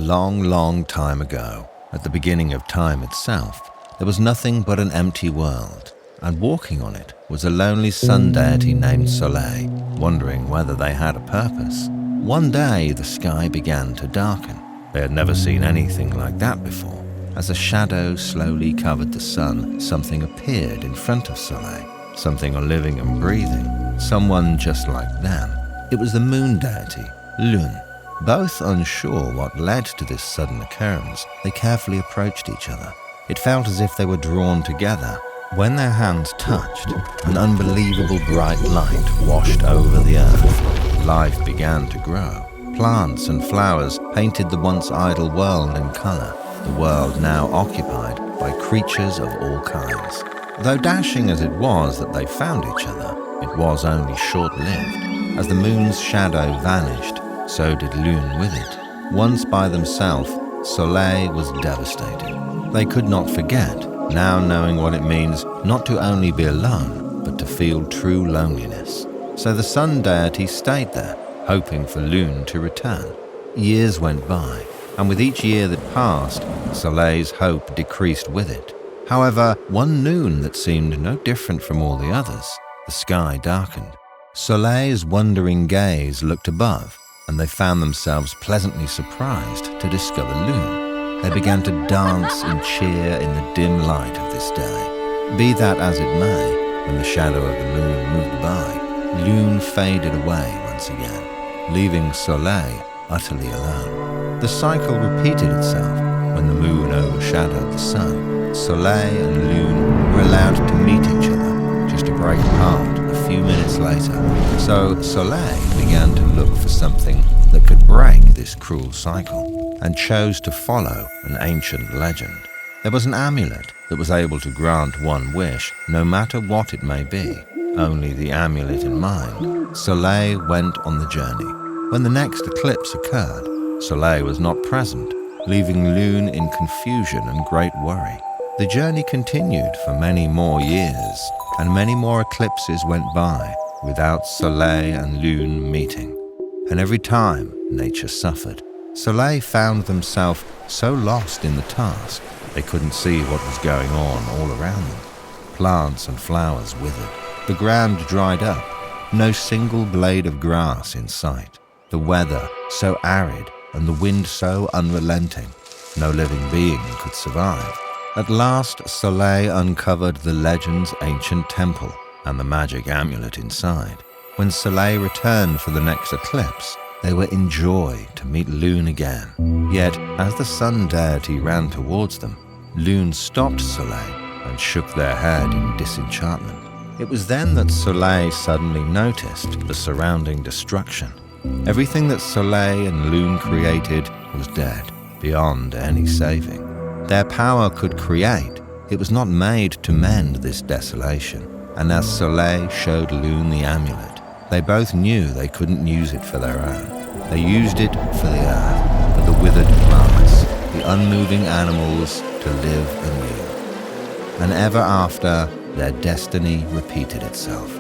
long, long time ago, at the beginning of time itself, there was nothing but an empty world, and walking on it was a lonely sun deity named Soleil, wondering whether they had a purpose. One day the sky began to darken. They had never seen anything like that before. As a shadow slowly covered the sun, something appeared in front of Soleil, something living and breathing, someone just like them. It was the moon deity, Lune. Both unsure what led to this sudden occurrence, they carefully approached each other. It felt as if they were drawn together. When their hands touched, an unbelievable bright light washed over the earth. Life began to grow. Plants and flowers painted the once idle world in color, the world now occupied by creatures of all kinds. Though dashing as it was that they found each other, it was only short-lived. As the moon's shadow vanished, so did Lune with it. Once by themselves, Soleil was devastated. They could not forget, now knowing what it means not to only be alone, but to feel true loneliness. So the sun deity stayed there, hoping for Lune to return. Years went by, and with each year that passed, Soleil's hope decreased with it. However, one noon that seemed no different from all the others, the sky darkened. Soleil's wondering gaze looked above, and they found themselves pleasantly surprised to discover Lune. They began to dance and cheer in the dim light of this day. Be that as it may, when the shadow of the moon moved by, Lune faded away once again, leaving Soleil utterly alone. The cycle repeated itself when the moon overshadowed the sun. Soleil and Lune were allowed to meet each other, just to break apart a few minutes later. So Soleil began to look for something that could break this cruel cycle, and chose to follow an ancient legend. There was an amulet that was able to grant one wish, no matter what it may be. Only the amulet in mind, Soleil went on the journey. When the next eclipse occurred, Soleil was not present, leaving Lune in confusion and great worry. The journey continued for many more years, and many more eclipses went by without Soleil and Lune meeting. And every time, nature suffered. Soleil found themselves so lost in the task, they couldn't see what was going on all around them. Plants and flowers withered. The ground dried up. No single blade of grass in sight. The weather so arid and the wind so unrelenting, no living being could survive. At last, Soleil uncovered the legend's ancient temple and the magic amulet inside. When Soleil returned for the next eclipse, they were in joy to meet Lune again. Yet, as the sun deity ran towards them, Lune stopped Soleil and shook their head in disenchantment. It was then that Soleil suddenly noticed the surrounding destruction. Everything that Soleil and Lune created was dead, beyond any saving. Their power could create. It was not made to mend this desolation. And as Soleil showed Lune the amulet, they both knew they couldn't use it for their own. They used it for the earth, for the withered plants, the unmoving animals to live anew. And ever after, their destiny repeated itself.